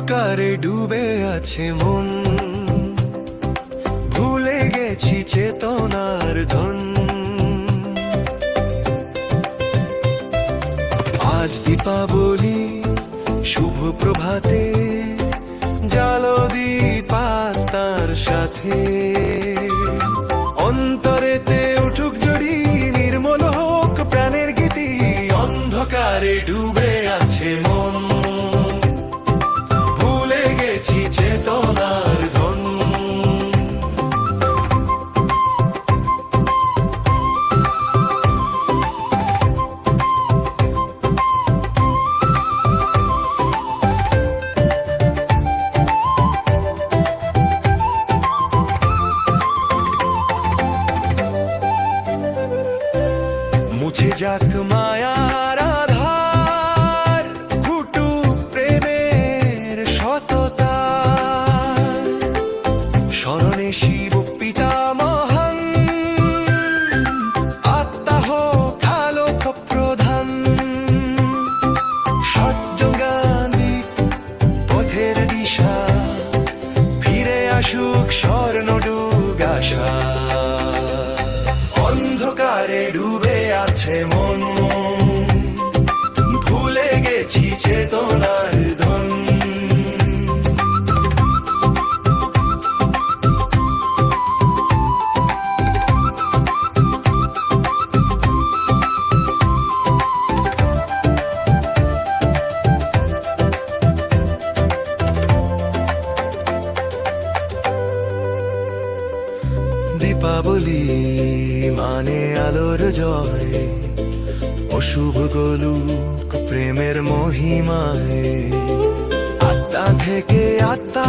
অন্ধকারে ডুবে আছে মন, ভুলে গেছি চেতনার ধন। আজ দীপাবলি শুভ প্রভাতে, জালো দীপ আত্মার সাথে। অন্তরেতে উঠুক জড়ি, নির্মল হোক প্রাণের গীতি। অন্ধকারে ডুবে আছে মন, ভুলে গেছি চেতনার ধন। মুছে যাক মায়ার আধার, ফুটুক প্রেমের সততা। স্মরণে শিব পিতা মহান, আত্মা হোক আলোক প্রধান। সত্যজ্ঞান দিক পথের দিশা, ফিরে আসুক স্বর্ণডুব আশা। অন্ধকারে ডুবে আছে মন, ভুলে গেছি চেতনার ধন। দীপাবলি মানে আলোর জয়, অশুভ গলুক প্রেমের মহিমায়। আত্মা থেকে আত্মা